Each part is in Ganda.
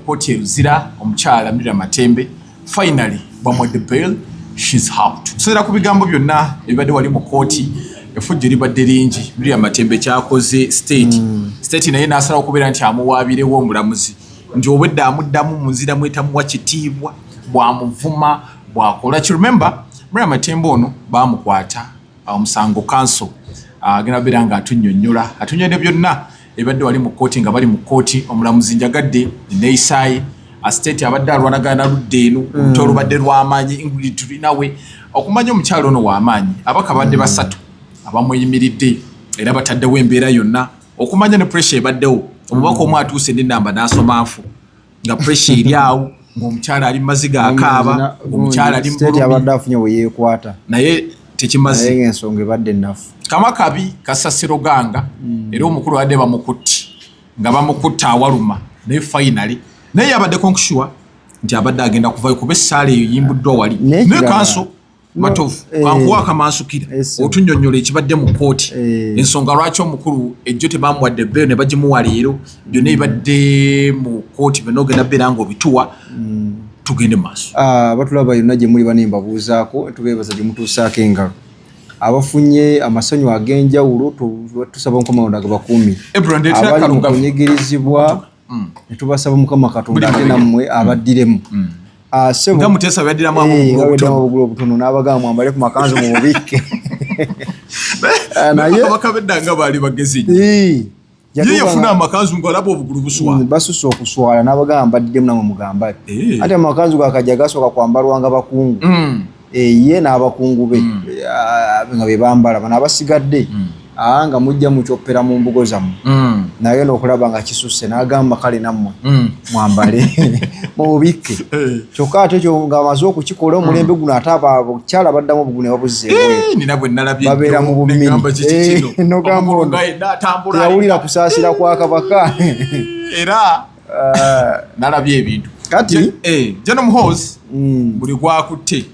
kooti eruzira omukyala Miriam Matembe finally bamwadde bail, she's out. Tusera ku bigambo byonna ebibadde wali mu kooti efujjo libadde lingi. Miriam Matembe kyakoze state naye n'asala okubeera nti amuwaabirewo omulamuzi nti obwedda amuddamu mu nzira mwetamuwa kitiibwa bwamuvuma bwakola ki. Remember Miriam Matembe ono baamukwata omusango council agenda beera nga atunnyonnyola byonna ebadde wali mu kooti nga bali mu kooti. Omulamuzi njagadde neisaayi state abadde alwanagana ludde eno olutalo lubadde lw'amaanyi Ingrid Turinawe okumanya omukyalo ono w'amaanyi abaka badde basatu abamuyimiridde era bataddewo embeera yonna okumanya ne pressure ebaddewo omubaka omu atuuse n'ennamba n'asoma afu nga pressure eri awo ng'omukyala ali mu maziga akaaba omukyala ali mu state abadde afunye bwe yeekwata naye tekimaze naye ensonga ebadde nnafu kama kabi kasasiro ganga era omukulu abadde bamukutti nga bamukutte awaluma naye finally naye abaddeko nkushua nti abadde agenda kuvayo kuba essaala eyo yimbuddwa wali naye kanso matovu kankuwa akamansukira otunnyonnyola ekibadde mu kooti ensonga lwaki omukulu ejjo tebamuwadde bbeeyo ne bagimuwa leero byonna ebibadde mu kooti byonna ogenda beera nga obituwa tugende maaso. Abatulaba yonna gye muli bane mbabuuzaako tubeebaza gye mutuusaako engalo abafunye amasanyu ag'enjawulo tusaba Mukama Katonda gabakuumire abali mu kunyigirizibwa ne tubasaba Mukama Katonda ate nammwe abaddiremu nga Muteesa byaddiramu obugulu obutono n'abagamba mwambale ku makanzu mu bubikke naye bakabedda nga baali bagezi ye yafuna amakanzu ng'alaba obugulu buswala basusse okuswala n'abagamba mbaddiremu namwe mugamba ate amakanzu gakajja gasooka kwambalwa nga bakungu ye n'abakungu be nga be bambala bano abasigadde nga mujja mukyopera mu mbugo zammwe naye n'okulaba nga kisusse n'agamba kale nammwe mwambale mu bubikke kyokka ate kyo ng'amaze okukikola omulembe guno ate abakyala baddamu obugulu ne babuzzeewo babeera mu bumiri nogamba ono teyawulira kusaasira kwa kabaka era nalabye ebintu kati General Muhoozi buli gwakutte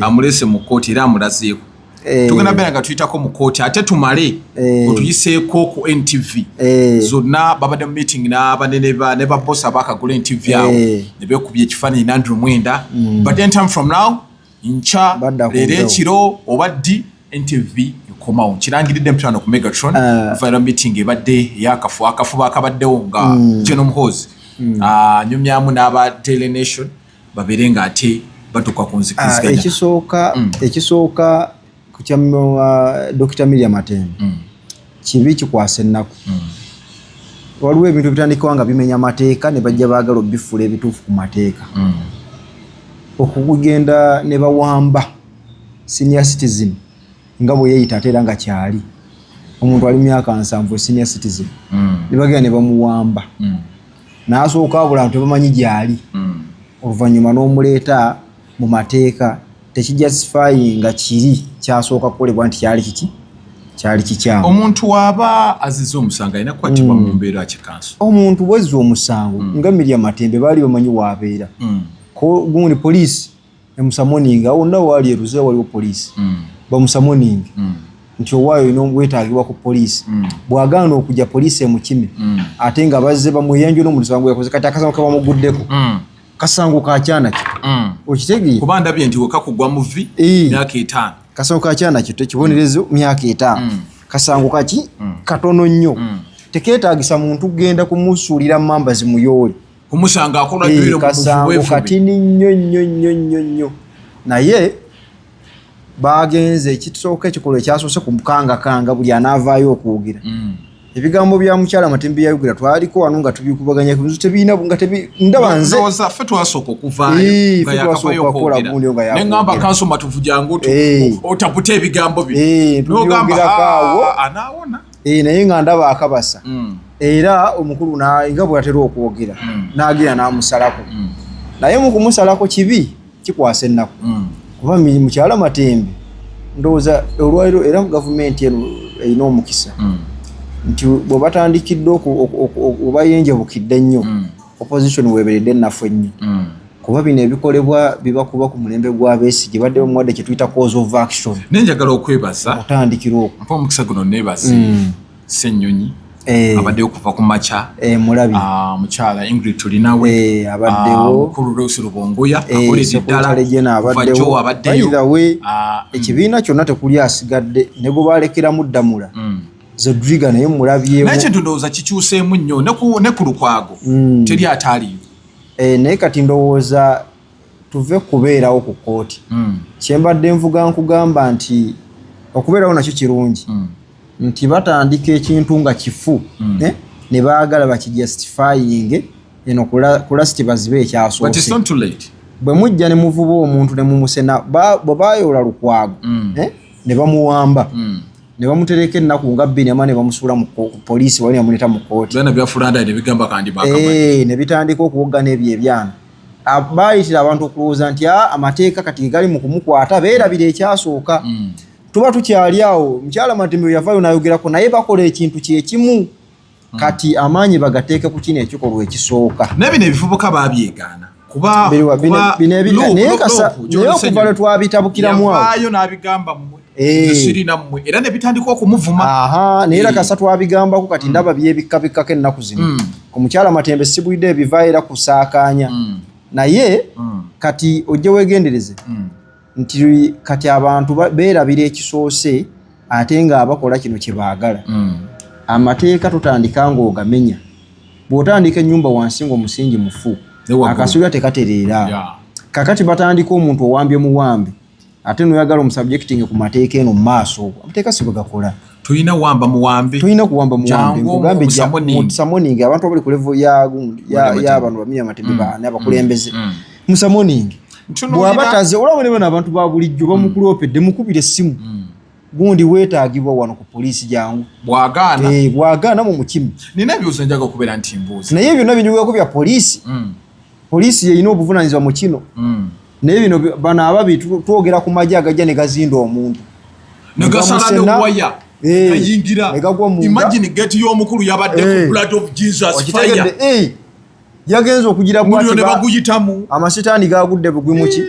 amulese mu kooti era amulazeeko tugenda beera nga tuyitako mu kooti ate tumale otuyiseeko ku NTV zonna babadde mu meeting n'abanene ne babosi abakagula NTV awo ne beekubya ekifaananyi Andrew Mwenda but anytime from now nkya leero ekiro oba ddi NTV ekomawo kirangiridde mpitano ku Megatron final meeting ebadde akafuba akabaddewo nga General Muhoozi nyumyamu n'aba Daily Nation babeere nga ate batuuka ku nzikiziganya ekisooka kya Dr. Miriam Matembe kibi kikwasa ennaku waliwo ebintu bitandikawo nga bimenya mateeka ne bajja baagala obifuula ebituufu ku mateeka okugenda ne bawamba senior citizen nga bwe yeeyita ate era nga kyali omuntu ali myaka 7 senior citizen ne bagenda ne bamuwamba n'asooka abula nti tebamanyi gyali oluvannyuma n'omuleeta mu mateeka tekijustifying nga kiri kyasooka kukolebwa nti kyali kikyamu. Omuntu waba azize omusango alina kukwatibwa mu mbeera kikanso. Omuntu bwezza omusango nga Miriam Matembe baali bamanyi waabeera ko gundi poliisi emusamoninga wonna waali eruze waliwo poliisi bamusamoninga nti owaayo n'obwetaagibwa ku poliisi bw'agaana okujja poliisi emukime ate nga bazze bamuyenjo n'omusango yakoze kati akasango kabamuguddeko kasango ka kyana ki okitegeera kuba ndabye nti weka kugwa mu vi myaka 5 kasango ka kyana ki tekibonerezo myaka 5 kasango kaki katono nnyo tekeetaagisa muntu genda kumusuulira mamba zimuyole kumusanga akola bibiro mu kasango katini nnyo naye bagenze ekisooka ekikolo ekyasoose ku mukanga buli anaavaayo okuwugira ebigambo bya mukyala Matembe yayogera twaliko wano nga tubikubaganya ku bintu tebiina nga ndaba nze ndoza ffe twasooka okuvaayo nga yakafayo okwogera ne ngamba kanso matuvu jangu otaputa ebigambo bye n'ogambakaawo anaawona naye nga ndaba akabasa era omukulu nga bw'atera okwogera n'agira n'amusalako naye mu kumusalako kibi kikwasa ennaku kuba mukyala Matembe ndowooza olwaliro era gavumenti eno erina omukisa nti bwe batandikidde oba yenjabukidde nnyo opposition weeberedde ennafu ennyo kuba bino ebikolebwa biba kuba ku mulembe gwa Besigye badde bamuwadde kye tuyita cause of action nenjagala okwebaza otandikira okwo mpa omukisa guno neebaze Ssennyonyi abaddeyo okuva ku macha mulabi mukyala Ingrid tulinawe abaddewo mukulu Rose Rubongoya akoledde ddala abaddeyo ekibiina kyonna tekuli asigadde ne gwe balekeramu Ddamula Zodriga naye mulabyewo naye kintu ndowooza kikyuseemu nnyo ne ku Lukwago teri ataaliyo naye kati ndowooza tuve kubeerawo ku kooti kyembadde nvuga nkugamba nti okubeerawo nakyo kirungi nti batandika ekintu nga kifu ne baagala bakijustifying eno kulasiti bazibe ekyasoose bwe mujja ne muvuba omuntu ne mumusena bwe baayoola Lukwago ne bamuwamba ne bamutereka ennaku nga 2 ama ne bamusuula mu poliisi wali amuleeta mu kooti ne bitandika okuwoggana ebyo ebyana baayitira abantu okulowooza nti amateeka kati gali mu kumukwata beerabira ekyasooka tuba tukyali awo mukyala Matembe yavaayo n'ayogerako naye bakola ekintu kyekimu kati amaanyi bagateeke ku kino ekikolwa ekisooka nebino ebivubuka babyegaana naye okuva lwe twabitabukiramu awo n'abigamba sirina mmwe era ne bitandika okumuvuma naye era kasa twabigambako kati ndaba byebikkabikkako ennaku zino omukyala Matembe sibulidde ebivaayo era kusaakaanya naye kati ojje weegendereze nti kati abantu beerabira ekisoose ate nga abakola kino kye baagala amateeka tutandika ng'ogamenya bw'otandika ennyumba wansi ng'omusingi mufu akasolya tekatereera kakati batandika omuntu owambye muwambi ate noyagala omusubjecting ku mateeka eno mu maaso amateeka si bwe gakola tulina kuwamba muwambi nkugambe musamoningi abantu abali ku level y'abantu bamenya Matembe baana abakulembeze musamoningi bw'abataze olaba ne bano abantu ba bulijjo bamukulopedde mukubire essimu gundi weetaagibwa wano ku poliisi jangu bw'agaana mu mukimu nina ebibuuzo njaga okubeera nti mbuuzi naye byonna binyugako bya poliisi poliisi yeyina obuvunaanyizibwa mu kino naye bino bano ababi twogera ku magye agajja ne gazinda omuntu negasala ne waya yayingira imagine geti y'omukulu yabadde ku blood of Jesus fire yagenze okugira baguyitamu amasitaani gagudde bugwimuki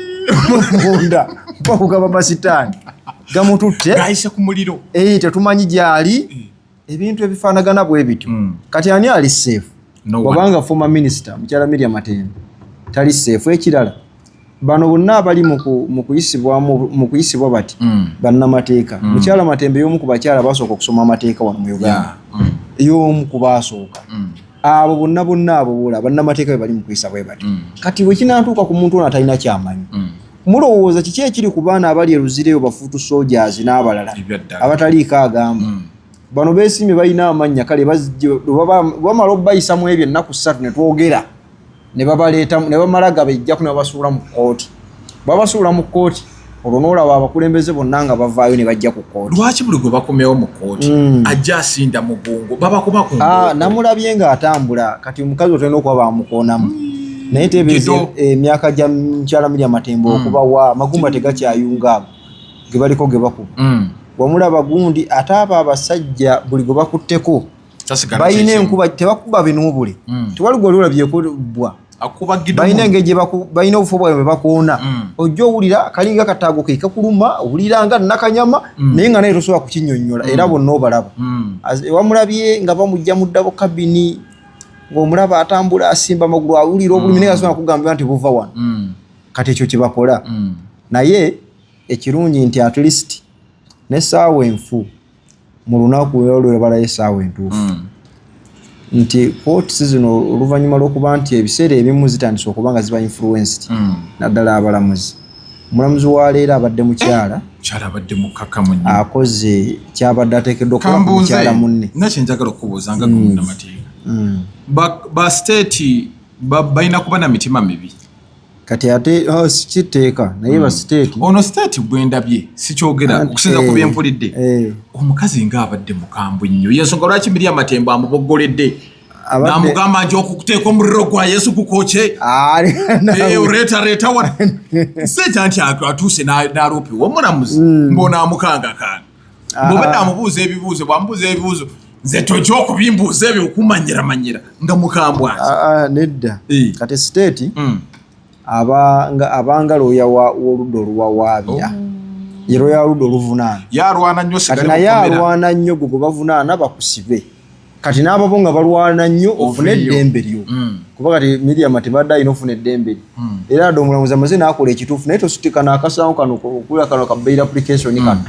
munda bakugaba amasitaani gamututte gayise ku muliro tetumanyi gyali ebintu ebifaanagana bwe bityo kati ani ali safe wabanga former minister mukyala Miriam Matembe tali safe ekirala bano bonna abali mu kuyisibwa bati bannamateeka mukyala Matembe y'omu ku bakyala basooka okusoma amateeka wano mu Uganda y'omu ku baasooka abo bonna abo bola bannamateeka be bali mu kuyisa bwe bati kati bwe kinatuuka ku muntu ono atalina kyamanyi mulowooza kiki ekiri ku baana abali eruzireyo bafuutu soldiers n'abalala abataliiko agamba bano beesimye balina amannya kale bamala obayisa mu ebyo ennaku 3 ne twogera ne babaleeta ne bamala gabejjaku ne babasuula mu kooti babasuula mu kooti olwo n'olaba abakulembeze bonna nga bavaayo ne bajja ku kooti lwaki buli gwe bakomyewo mu kooti ajja asinda mugongo babakuba ku namulabye ng'atambula kati omukazi otolina okuba bamukoonamu naye tebeeze emyaka gya mukyala Miriam Matembe okuba wa magumba tegakyayunga ago ge baliko ge bakuba wamulaba gundi ate abo abasajja buli gwe bakutteko balina enkuba tebakuba binuubule tewali gwe olulabyeko bwa balina engeri balina obufo bwayo bwe bakoona ojja owulira kalinga kataago ke kakuluma owulira nga nakanyama naye nga naye tosobola kukinnyonnyola era bonna obalaba wamulabye nga bamujja mu ddabo kabini ng'omulaba atambula asimba amagulu awulira obulumi naye asobola kugambira nti buva wano kati ekyo kye bakola naye ekirungi nti at least n'essaawa enfu mu lunaku olwo balayo essaawa entuufu nti kooti zino oluvannyuma lw'okuba nti ebiseera ebimu zitandise okuba nga ziba influenced naddala abalamuzi omulamuzi wa leero abadde mukyala abadde mukkakkamu nnyo akoze kyabadde ateekeddwa okuba ku mukyala munne nakye njagala okubuuza nga gunnamateeka ba state balina kuba na mitima mibi kati ate sikiteeka naye ba state ono state bwendabye sikyogera okusinza ku byempulidde omukazi ng'abadde mukambwe nnyo yensonga lwaki Miriam Matembe amuboggoledde n'amugamba nti okukuteeka omuliro gwa Yesu gukooke oreetareeta wano sejja nti atuuse n'aloopiwa omulamuzi mb'onaamukangakanga mb'obadde amubuuza ebibuuzo bw'amubuuza ebibuuzo nze tojja okubimbuuza ebyo okumanyira nga mukambwa nedda kati state abanga looya w'oludda oluwawaabya yero ya ludda oluvunaana yarwana nnyo naye alwana nnyo gwe bavunaana bakusibe kati n'ababo nga balwana nnyo ofune eddembe lyo kuba kati Miriam tebadde alina ofuna eddembe lyo era adde omulamuzi amaze n'akola ekituufu naye tosutika n'akasawo kano okula kano ka bail application kano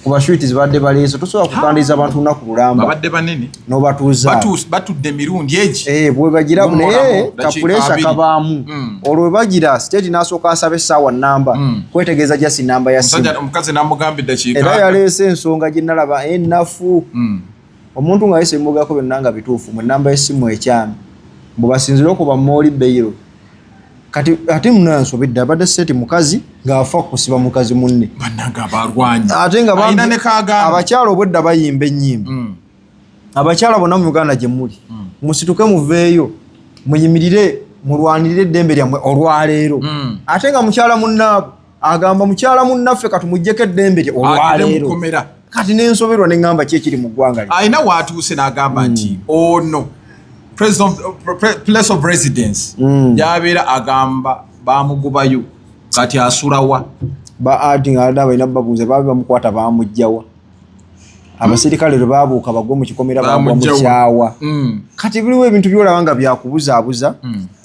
kuba switi zibadde baleese tosobola kukandiza abantu lunaku lulamba babadde banene n'obatuuza batudde emirundi egi bwe bagira naye kapuleesa kabaamu olwo bwe bagira state n'asooka asaba essaawa nnamba kwetegeeza jasi nnamba ya simu omukazi n'amugambye eddakiika era yaleese ensonga gye nalaba ennafu omuntu nga yese mbugako byonna nga bituufu mu nnamba y'essimu ekyami mbu basinzire okuba mooli beyiro kati ate munansobedde abadde seti mukazi ng'afa kusiba mukazi munne bannanga abalwanyi ate nga abakyala obwedda bayimba ennyimba abakyala bonna mu Uganda gye muli musituke muveeyo muyimirire mulwanirire eddembe lyammwe olwaleero ate nga mukyala munnaabo agamba mukyala munnaffe katumuggyeko eddembe lye olwaleero kati n'ensoberwa neŋŋamba ki ekiri mu ggwanga lye ayina waatuuse n'agamba nti ono place of residence gy'abeera agamba bamugubayo kati asulawa ati nga balina babuuze baabe bamukwata baamugjawa abasirikale lwe baabuuka bagwe mu kikomera bagwa mu kyawa kati buliwo ebintu byolaba nga byakubuzaabuza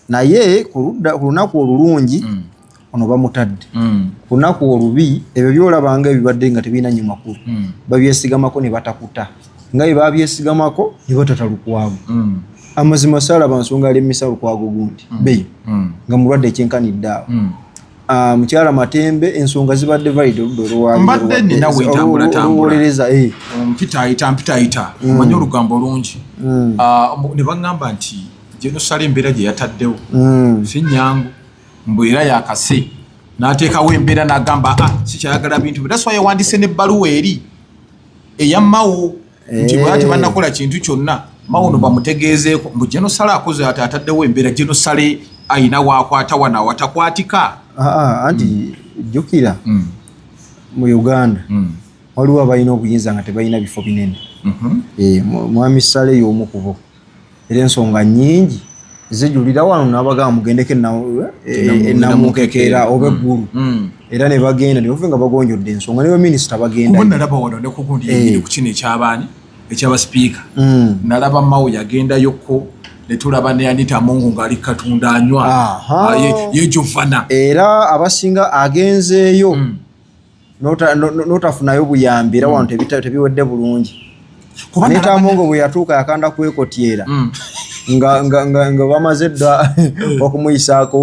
naye ku lunaku olulungi ono bamutadde ku lunaku olubi ebyo byolaba nga ebibadde nga tebirina nnyo makulu babyesigamako ne batakuta nga bwe babyesigamako ne batata lukwago amazima saalaba nsonga alemmisa lukwago gundi beyo nga mulwadde ekyenkanidde awo mukyala Matembe ensonga zibadde valide oludda mbadde ninawe olwolereza mpitaayita omanye olugambo lungi ne baŋŋamba nti Jenosale embeera gye yataddewo si nnyangu mbu era yakase n'ateekawo embeera n'agamba sikyayagala bintu bye taswa yawandiise n'ebbaluwa eri eyammawo nti bwati bannakola kintu kyonna mawo no bamutegeezeeko mbu Jenosale akoze ataddewo embeera Jenosale ayina waakwata wana watakwatika anti jjukira mu Uganda waliwo abalina obuyinza nga tebalina bifo binene mwami Sale y'omu ku bo era ensonga nnyingi zijulira wano n'abagamba mugendeko ennamukekeera oba eggulu era ne bagenda ne bafe nga bagonjodde ensonga ne baminisita bagenda nalaba wano ne kugundi yegiri ku kino ekyabaani ekyabasipiika nalaba Mao yagendayokko ne tulaba ne Anita Mungu ng'ali Katonda anywa ye Jovana era abasinga agenzeeyo n'otafunayo buyambi era wano tebiwedde bulungi Anita Mungu bwe yatuuka yakanda kwekotyera nga bamaze dda okumuyisaako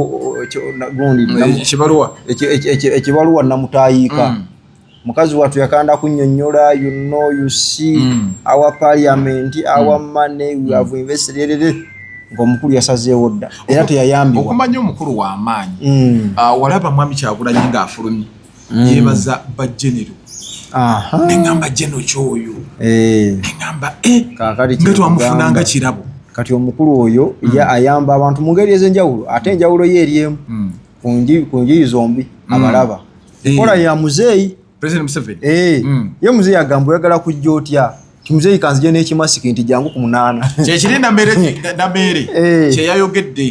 gundi ekibaluwa namutayiika mukazi watu yakanda kunnyonnyola you see our parliament our money we have invested ng'omukulu yasazeewo dda era teyayambibwa okumanya omukulu w'amaanyi walaba mwami Kyagulanyi ng'afulumye yeebaza bajjenero neŋŋamba jjeno kyoyo neŋŋamba nga twamufunanga kirabo kati omukulu oyo ayamba abantu mu ngeri ez'enjawulo ate enjawulo ye eri emu ku njuyi zombi abalaba enkola ya muzeeyi ye muzeeyi agamba oyagala kujja otya kimuzeeyi kanzije n'ekimasiki nti jangu ku 8 kyekiri nameere kyeyayogedde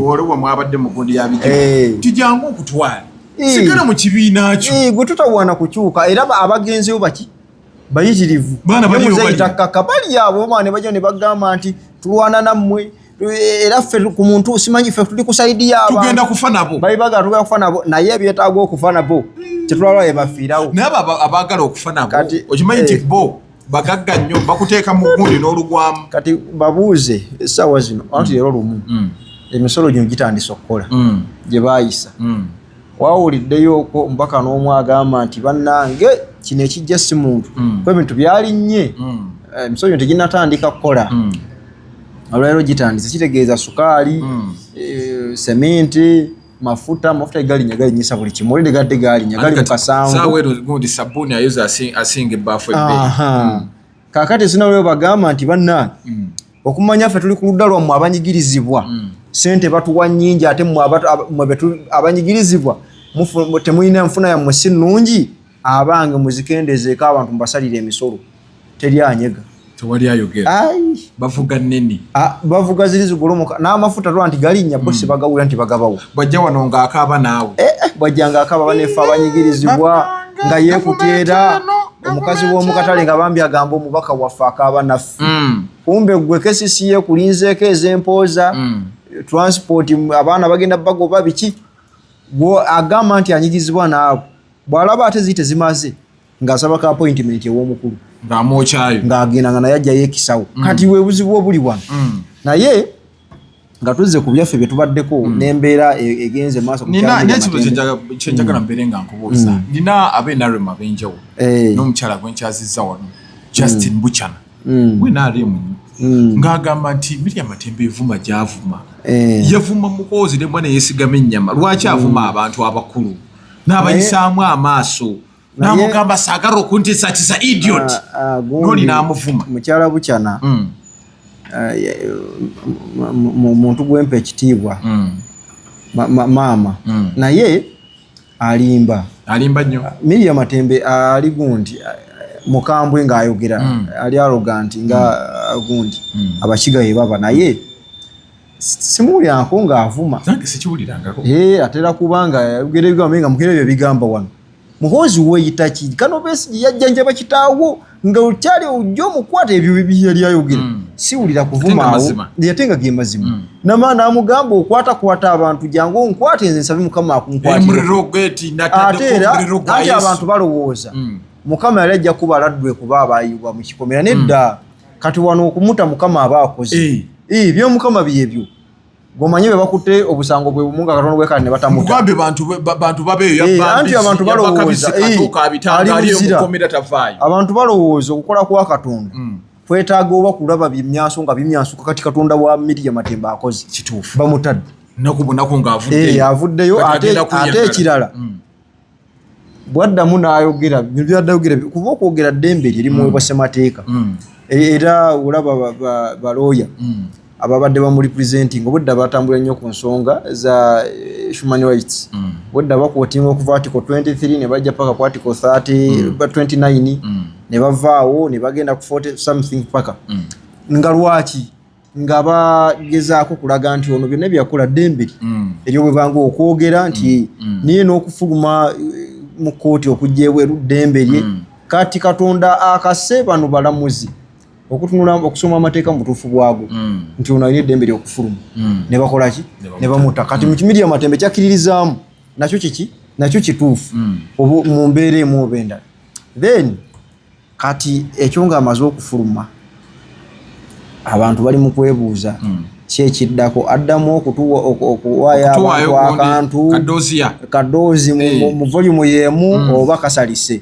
olwo mwabadde mu gundi yabijjo tijangu okutwala sigala mu kibiina kyo gwe tutawaana kukyuka era abagenzeyo baki bayitirivu muzeeyi takkaka bali abo baane bajja ne bagamba nti tulwana nammwe era ffe ku muntu simanyi ffe tuli ku saidi y'abantu tugenda kufa nabo bayibaga tugenda kufa nabo naye ebyetaaga okufa nabo tetulwala ebafiirawo naye abaagala okufa nabo okimanyi nti bo bagagga nnyo bakuteeka mu gundi n'olugwamu kati babuuze essaawa zino anti leero lumu emisolo gino gitandise okukola gye baayisa wawuliddeyooko omubaka n'omu agamba nti bannange kino ekijja si muntu kuba ebintu byalinnye emisolo gino teginnatandika kukola olwaleero gitandise kitegeeza sukaali sementi mafuta galinyisa buli kimu olide gadde galinya gali mu kasanvu sabbuuni ayoza asinga ebbaafu kaakati sinawuleo bagamba nti bannange okumanya ffe tuli ku ludda lwammwe abanyigirizibwa sente batuwa nnyingi ate mmwe abanyigirizibwa temulina enfuna yammwe si nnungi abange muzikendezeeko abantu mubasalire emisolo teri anyega tewali ayogera bavuga nnene bavuga ziri zigolomoka n'amafuta lwa nti galinnya bo si bagawula nti bagabawo bwajja wano ng'akaaba naawe bwajja ng'akaaba baneefe abanyigirizibwa nga yeekuteera omukazi w'omukatale nga bambi agamba omubaka waffe akaaba naffe kumbe gwe kesisiye kulinzeeko ez'empooza transport abaana bagenda bagoba biki agamba nti anyigizibwa naabo bw'alaba ate ziyite zimaze ng'asaba ka appointment ew'omukulu ng'amwokyayo ng'agenda nga naye ajjayo ekisawo kati we buzibu obuli wano naye nga tuzze ku byaffe bye tubaddeko n'embeera egenze maaso n'ekibuzo kyenjagala mbeere nga nkubuuza nina ab'NRM ab'enjawulo n'omukyala gwenkyazizza wano Justin Buchana w'NRM ng'agamba nti Miriam Matembe evuma gy'avuma yavuma mukozi ne mwana yeesigama ennyama lwaki avuma abantu abakulu n'abayisaamu amaaso n'amugamba saagala okuntiisatiisa idiot n'oli n'amuvuma mukyala Buchana muntu gwempa ekitiibwa maama naye alimba nnyo Miriam Matembe ali gundi mukambwe ng'ayogera ali arrogant nga gundi abakigaye baba naye simuwulirangako ng'avuma nange sikiwulirangako atera kubanga yayogera ebigambo nga mukera ebyo bigamba wano muhoozi weeyita ki Kano Besigye yajjanjaba kitaawo nga okyali ojja omukwata ebyo yali ayogera siwulira kuvuma awo yatenga ge mazima namaana amugamba okwatakwata abantu jangu onkwate nze nsabe mukama akunkwatira ate abantu balowooza mukama yali ajja kuba aladdwe kuba abaayibwa mu kikomera nedda kati wano okumuta mukama aba akoze by'omukama byebyo gomanye be bakutte obusango bwe bumunga Katonda bwe kale ne batamuta mugambe bantu babeeyo anti abantu balowooza abantu balowooza okukola kwa Katonda kwetaaga oba kulaba bimyanso nga bimyansuka kati Katonda wa Miriam Matembe akoze kituufu bamutadde nakubonako ng'avuddeyo avuddeyo ate ekirala bwaddamu n'ayogera byaddayogera kuba okwogera ddembe lye limuweebwa ssemateeka era olaba balooya ababadde bamurepresenting obudde batambula nnyo ku nsonga za human rights obudde bakwotinga okuva article 23 ne bajja paka ku article 30 29 ne bavaawo ne bagenda ku 40 something paka nga lwaki nga bagezaako kulaga nti ono byonna byakola ddembe eryo bwe banga okwogera nti niye n'okufuluma mu kooti okujja ebweru ddembe lye kati Katonda akase bano balamuzi okutunula okusoma amateeka mu butuufu bwago nti ono alina eddembe ly'okufuluma ne bakola ki ne bamuta kati mu Miriam Matembe kyakkiririzaamu nakyo kiki nakyo kituufu mu mbeera emu oba endala then kati ekyo ng'amaze okufuluma abantu bali mu kwebuuza kyekiddako addamu okuwaayo abantu akantu kadoozi mu volume y'emu oba kasalise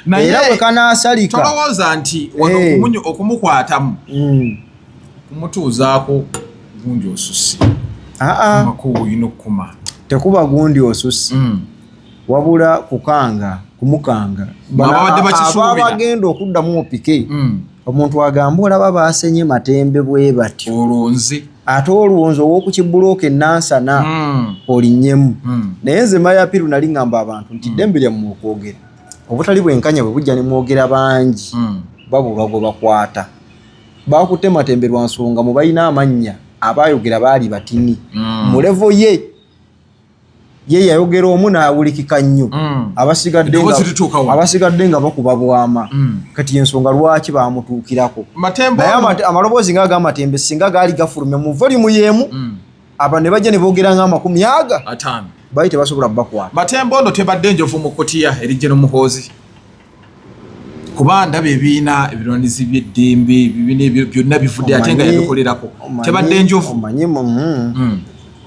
era bwe kanaasalika tolowooza nti okumukwatamu kumutuuzaako gundi osusi makubu yino okukuma tekuba gundi osusi wabula kumukanga abagenda okuddamu opike omuntu agamba olaba baasenye Matembe bwe batyo olwonzi ate olwonzi ow'okukibulooka ennansana olinnyemu naye nze mayapiru nali ngamba abantu nti ddembe lyammwe okwogera obutali bwenkanya bwe bujja ne mwogera bangi babulwa gwe bakwata bakutte Matembe lwa nsonga mu balina amannya abaayogera baali batini mu levo ye yayogera omu n'awulikika nnyo abasigadde nga bakuba bwama kati ensonga lwaki baamutuukirako naye amaloboozi nga aga Matembe singa gaali gafulumye mu volume y'emu aba ne bajja ne boogera nga 50 baite basobola bakwata Matembe ono tebadde njovu mu kotiya erijje n'omuhoozi kuba ndaba ebiina ebirwanizi by'eddembe ebibiina byonna bivudde ate nga yabikolerako tebadde njovu omanyi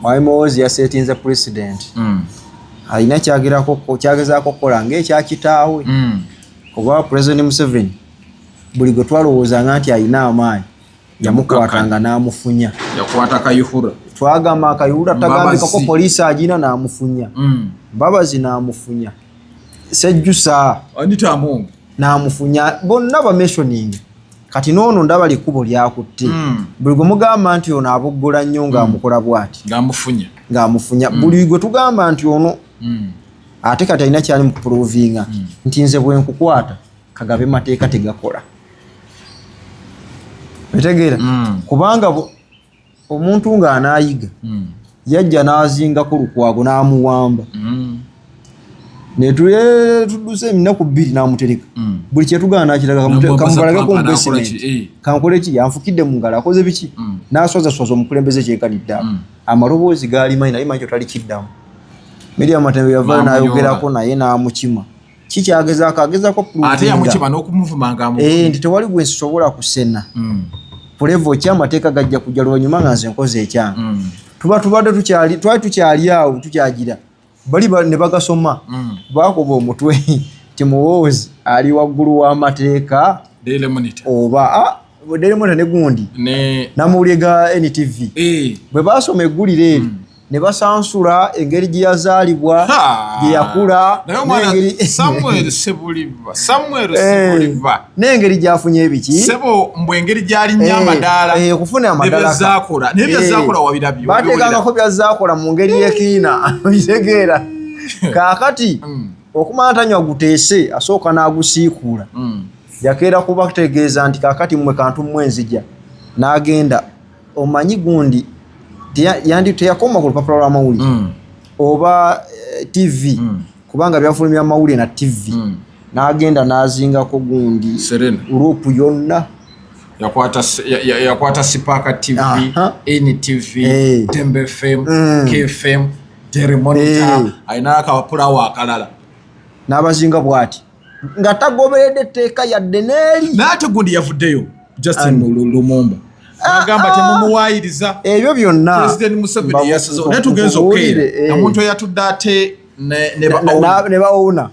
Muhoozi yaseetinze president alina kyagezaako okukola ng'ekyakitaawe kuba President Museveni buli gwe twalowoozanga nti alina amaanyi yamukwatanga n'amufunya yakwata Kayihura twagamba Akayihura tagambikako poliisi agina n'amufunya Mbabazi n'amufunya Sejjusa Anitamungu n'amufunya bonna bamentioning kati noono ndaba likubo lyakutte buli gwe mugamba nti ono aboggola nnyo ng'amukola bw'ati ng'amufunya buli gwe tugamba nti ono ate kati alina kyali mu kuprovinga nti nze bwe nkukwata kagabe mateeka tegakola otegeera kubanga omuntu ng'anaayiga yajja n'azingako Lukwago n'amuwamba ne tudduse eminaku 2 n'amutereka buli kyetugana nakiraga kamubalagako investment kankole ki yanfukidde mu ngalo akoze biki n'aswaza omukulembeze kyekanidde amaloboozi gaali manyi naye manyi tali kiddamu Miriam Matembe yavaayo n'ayogerako naye n'amukima kikyagezaako agezaako ate yamukima n'okumuvumanga nti tewali gwe nsobola kusena pulevo ki amateeka gajja kujja luvannyuma nga nze nkoze ekyanga twali tukyali awo tukyagira bali ne bagasoma baakuba omutwe timuwoozi ali waggulu w'amateeka oba Daily Monitor ne gundi n'amawulire ga NTV bwe baasoma eggulire eri ne basansula engeri gye yazaalibwa gye yakula n'engeri gy'afunye ebiki engeri gy'ali nnyo amadaala okufuna amadaala baateekangako byazaakola mu ngeri y'ekiina bitegeera kaakati okumala tanywa guteese asooka n'agusiikuula yakeera kubategeeza nti kaakati mmwe kantu mmwe nzija n'agenda omanyi gundi teyakoma ku lupapula lw'amawulire oba TV kubanga byafulumya amawulire na TV n'agenda n'azingako gundi Uropu yonna yakwata Sipaka TV, NTV, Tembe FM, KFM, Daily Monitor ayina akapapula wakalala n'abazinga bwati nga tagoberedde etteeka yadde n'eri n'ate gundi yavuddeyo Justin Lumumba agamba temumuwaayiriza ebyo byonna President Museveni yasazo naye tugenza okkeera omuntu eyatudde ate ne bawuna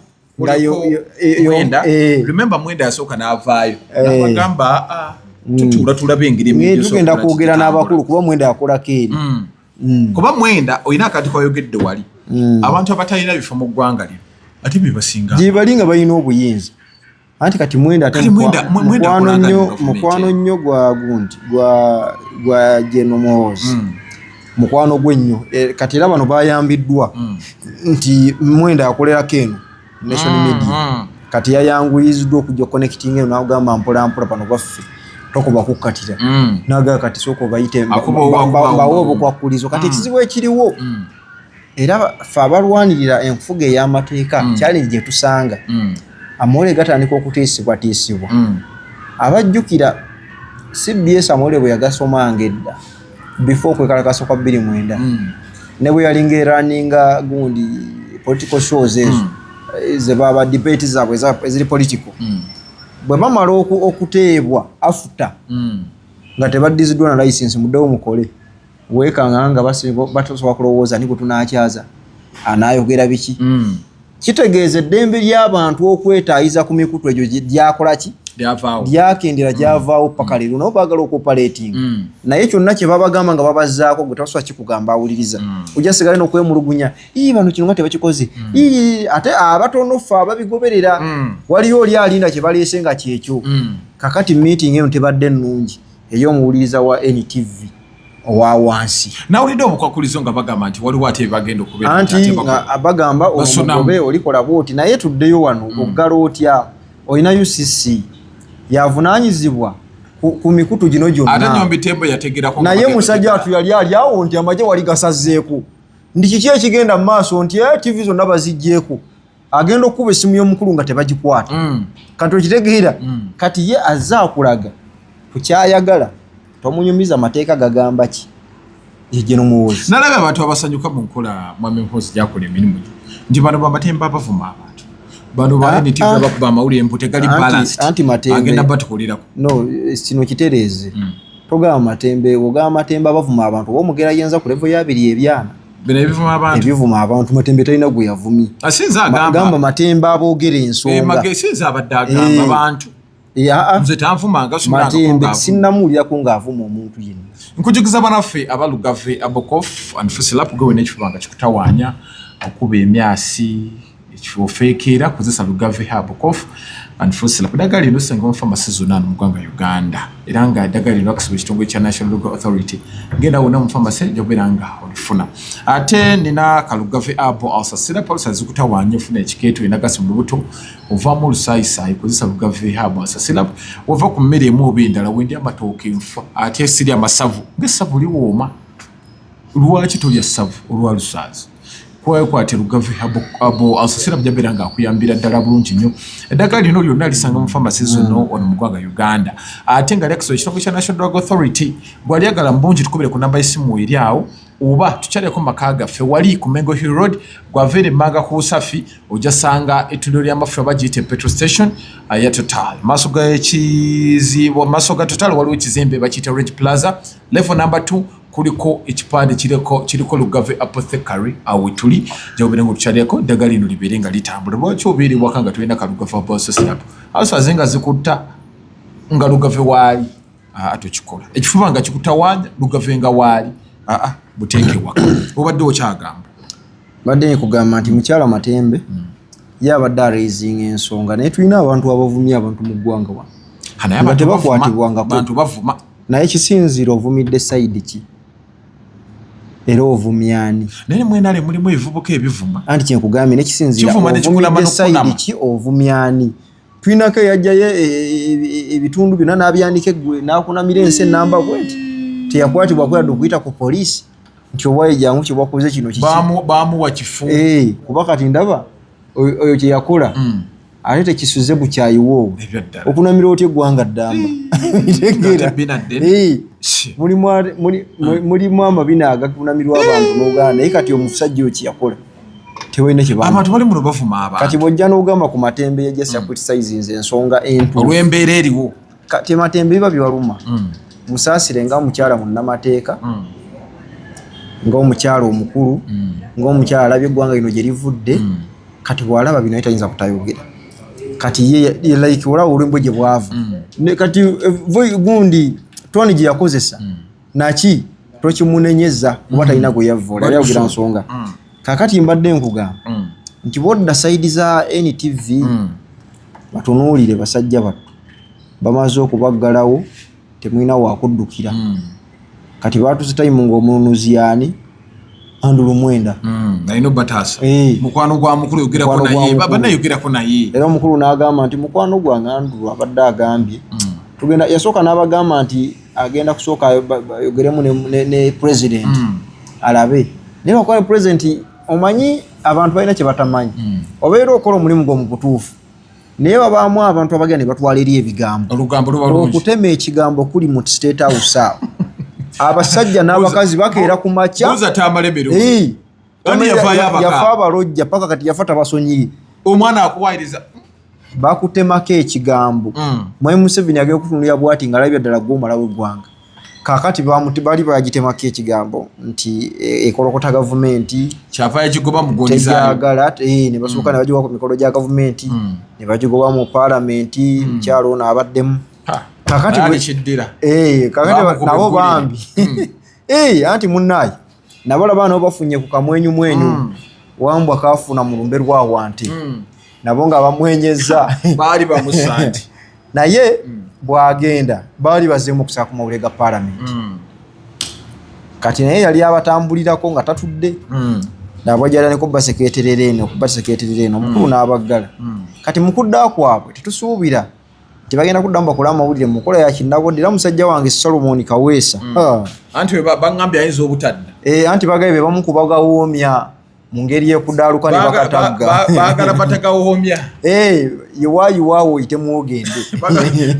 remember Mwenda yasooka n'avaayo n'abagamba tutuula tulabe engeri tugenda kwogera n'abakulu kuba Mwenda yakolako eri kuba Mwenda olina akati kwayogedde wali abantu abatalina bifo mu ggwanga lino ate bebasinga gye bali nga balina obuyinza anti kati Mwenda ate mukwano nnyo gwa gundi gwa Jeno Muhoozi mukwano gwe nnyo kati era bano bayambiddwa nti Mwenda yakolerako eno national media kati yayanguyiziddwa okujja connecting eno n'agamba mpola mpola pano baffe tokuba kukkatira naga kati soko bayite bawo obukwakulizo kati ekizibu ekiriwo era fa abalwanirira enfuga ey'amateeka challenge gye tusanga amawulire gatandika okuteesibwa abajjukira CBS amawulire bwe yagasomanga edda before kwekalakasa kwa 2009 ne bwe yalinga eraninga gundi political shows ezo ze baba debate zaabwe eziri political bwe bamala okuteebwa afuta nga tebaddiziddwa na license muddewo mukole weekanga nga batasobola kulowooza ni kutunakyaza anaayogera biki kitegeeza eddembe ly'abantu okwetaayiza ku mikutu egyo gyakola ki lyakendera gyavaawo paka leero nabo baagala okopalating naye kyonna kye babagamba nga babazzaako gwe tabasobola kikugamba awuliriza ojja sigala n'okwemulugunya bano kino nga tebakikoze ate abatono ffe ababigoberera waliyo oli alinda kye baleese nga kyekyo kakati meeting eno tebadde nnungi ey'omuwuliriza wa NTV owa wansi nawulidde obukwakulizo nga bagamba nti waliwo ate bagenda okubeera anti bagamba omugobe olikola bwoti naye tuddeyo wano oggala otya olina UCC yavunaanyizibwa ku mikutu gino gyonna naye musajja watu yali awo nti amagye wali gasazzeeko ndi kiki ekigenda mu maaso nti TV zonna baziggyeko agenda okuba essimu y'omukulu nga tebagikwata kati okitegeera kati ye azze akulaga tukyayagala tomunyumiza amateeka gagamba ki Jeno Muhoozi nalaba abantu abasanyuka mu nkola Mwami Muhoozi gyakola emirimu gyo nti bano bamatemba abavuma abantu bano ba NTV abakuba amawulire mpute gali balanced agenda batukolirako no kino kitereeze togamba Matembe ogamba Matembe abavuma abantu omugera yenza ku level ya 2 ebyana bino ebivuma abantu Matembe talina gwe yavumi asinza agamba Matembe aboogera ensonga magesinza abadde agamba abantu nze tanvumanga Matembe sinnamuwulirako ng'avuma omuntu yenna nkujukiza banaffe abalugave Abokof and Fusilap gwe n'ekifubanga kikutawaanya okuba emyasi ekifeekeera kozesa lugave Abokof and Fusilap ddagala lino senga omufamasi zonna mu ggwanga Uganda era nga ddagala lino akasibwa ekitongole kya National Legal Authority genda wonna omufamasi gy'obeera nga olifuna ate nina kalugave abo asasira polisi zikutawaanya ofuna ekikeeto enagasi mu lubuto ovaamu olusaayisaayi kozesa lugave abo asasira ova ku mmere emu oba endala wendi amatooke nfa ate siri amasavu ng'essavu liwooma lwaki tolya ssavu olwa lusaazi kwakwate Lugave abo asosera byabera nga akuyambira ddala bulungi nnyo eddagala lino lyonna lisanga mu pharmacy zino ono mu ggwanga Uganda ate nga Lexo ekitongole kya National Drug Authority gw'alyagala mbungi tukubire ku namba y'essimu eri awo oba tukyaleko maka gaffe wali ku Mengo Hill Road gwavere manga ku Busafi ojja sanga ettundiro ly'amafuta bagiyita petrol station ya Total maaso ga Total waliwo ekizimbe bakiyita Red Plaza level number 2 kuliko ekipande kiriko Lugave Apothecary awo tuli jawubire ngo tukyaleko ddagala lino libere nga litambula lwaki obeere waka nga tulina ka Lugave Association asaze nga zikutta nga Lugave waali atokikola ekifuba nga kikutawanya Lugave nga waali buteeke waka obadde okyagamba badde kugamba nti mukyala Matembe yabadde raising ensonga naye tulina abantu abavumya abantu mu ggwanga wa hana tebakwatibwanga abantu bavuma naye kisinziro ovumidde side ki era ovumyani naye mwenale mulimu ebivubuka ebivuma anti kyenkugambye nekisinzira ovumidde side ki ovumyani twinako yajjayo ebitundu byonna n'abyandika eggwe n'akunamira ensi ennamba bweti teyakwatibwa kuyadde okuyita ku poliisi nti owaye jangu kyebwakoze kino kiki baamuwa kifu kuba kati ndaba oyo kyeyakola ate tekisuze bukyayiwo okunamira otya eggwanga ddamba mulimu amabina agakunamirwa abantu n'Uganda naye kati omusajja oyo kyeyakola tewalina abantu bali muno bavuma abantu kati bw'ojja n'ogamba ku Matembe yajjasa criticize ensonga entuufu olw'embeera eriwo kati Matembe biba biwaluma musaasire nga omukyala munnamateeka ng'omukyala omukulu ng'omukyala alabye eggwanga lino gye livudde kati bw'alaba bino tayinza kutayogera kati ye like olaba olw'embwe gye bwava kati gundi Tony gye yakozesa naki tokimunenyeza kuba talina gwe yavoola yali ayogera nsonga kakati mbadde nkugamba nti bodda sayidi za NTV batunuulire basajja battu bamaze okubaggalawo temulina wakuddukira kati baatuze tayimu ng'omununuzi yani Andrew Mwenda alina batasa mukwano gwa mukulu yogerako naye baba yogerako naye era omukulu n'agamba nti mukwano gwange Andrew abadde agambye tugenda yasooka n'abagamba nti agenda kusooka yogeremu ne president alabe naye wakuba president omanyi abantu balina kye batamanyi obeera okola omulimu gwo mu butuufu naye babaamu abantu abagenda ne batwala eri ebigambo olugambo luba lungi okutema ekigambo kuli mu State House awo abasajja n'abakazi bakeera ku makya buza tamalemero yafa abalojja paka kati yafa tabasonyiri omwana akuwayiriza bakutemako ekigambo Mwai Museveni agenda okutunulira bwati nga alabye ddala gw'omalawo eggwanga kakati bali bagitemako ekigambo nti ekolokota gavumenti kyava yakigoba mugonizayo ne basooka ne bagiwa ku mikolo gya gavumenti ne bagigoba mu paalamenti mukyalo ono abaddemu kakati nabo bambi anti munnaye nabo laba nabo bafunye ku kamwenyumwenyu wambwa kaafuna mu lumbe lwawante nabo nga bamwenyeza baali bamusanti naye bwagenda baali bazemu okusaka ku mawulire ga paalamenti kati naye yali abatambulirako nga tatudde nabwajala ne kubba seketerere eno omukulu n'abaggala kati mukudda kwabwe tetusuubira nti bagenda kuddamu bakola amawulire mu nkola ya kinnabodde era musajja wange Solomon Kaweesa anti baŋŋambye ayinza obutadda anti bagaye be bamu kubagawoomya mu ngeri y'ekudaaluka ne bakatagga baagala batagawoomya yiwaayiwaawo oyite mwogende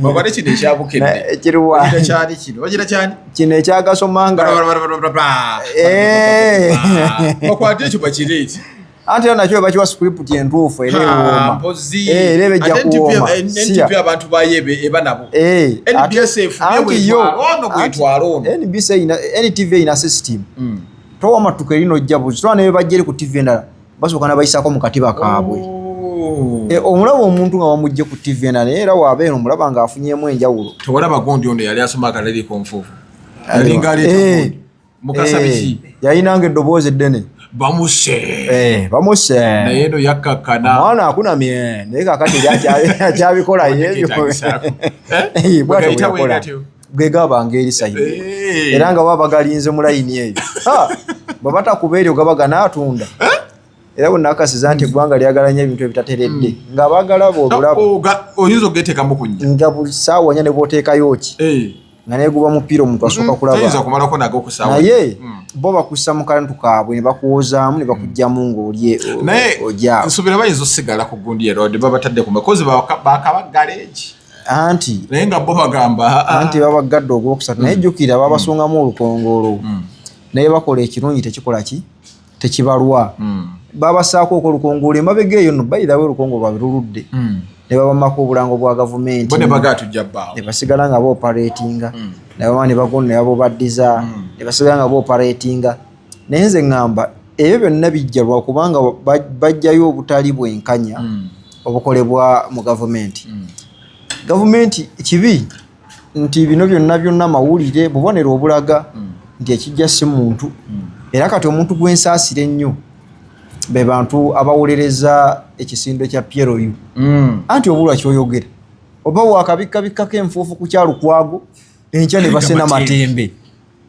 bakole kino ekyabukedde kyali kino bagira kyani kino ekyagasomanga bakwate ekyo bakireeti anti era nakyo bakiwa script entuufu era ewooma era ebejja kuwooma NTV abantu bayo eba nabo NBSF NTV ina system towa matuka erino ojja buzi twana ne bajjere ku TV endala basooka nabayisako mu katiba kaabwe omulaba omuntu nga bamujje ku TV endala era waabeera omulaba nga afunyemu enjawulo tewalaba gondi ono yali asoma akalali konfuufu yalinga aleeta mukasa biki yayinanga eddoboozi eddene bamuse naye eno yakkakkana mwana akunamye naye kakati akyabikola yebyo bwegabanga eri sayidi era nga baba galinze mu layini eyo bwe batakubeeryo gabaga n'atunda era bwe nakasiza nti eggwanga lyagala nnyo ebintu ebitateredde nga bagalaba obulabo oyinza ogeteekamu ku nnya nga buli ssaawa nnya ne bw'oteekayo ki nga neguba mupiira omuntu asooka kulaba naye bo bakussa mu kantu kaabwe ne bakuwozaamu ne bakugjamu ng'oli naye nsubira bayinza osigala ku gundi ye road babatadde ku makozi bakaba galeegi anti naye nga bo bagamba anti babagadde ogwokusatu naye jjukira babasongamu olukongoolo naye bakola ekirungi tekibalwa babasaako okolukongolo emabega eyo no bayirawo olukongolo lwabwe luludde ne babamako obulango bwa gavumenti ne basigala nga booperatinga nabama ne bagona ne babobaddiza ne basigala nga booperatinga naye nze ŋŋamba ebyo byonna bijja lwakubanga bajjayo obutali bwenkanya obukolebwa mu gavumenti kibi nti bino byonna mawulire bubonero obulaga nti ekijja si muntu era kati omuntu gwensaasira ennyo be bantu abawolereza ekisindo kya Pierre anti obulwa kyoyogera oba wakabikabikkako enfuufu ku kyalukwago enkya ne basena matembe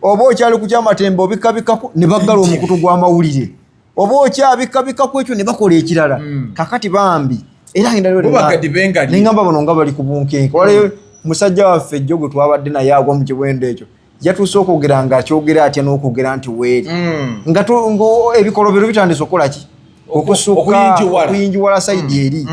oba okyali ku kyamatembe obikabikkako ne baggala omukutu gw'amawulire oba okyabikabikkako ekyo ne bakola ekirala kakati bambi era nengamba bano nga bali ku bunkenke wale musajja waffe ejjo gwe twabadde naye agwa mu kiwendo ekyo yatuuse okwogera nga akyogera atya n'okwogera nti weeri nga ebikolobero bitandise okukola ki okusukka okuyinjiwala sayidi eri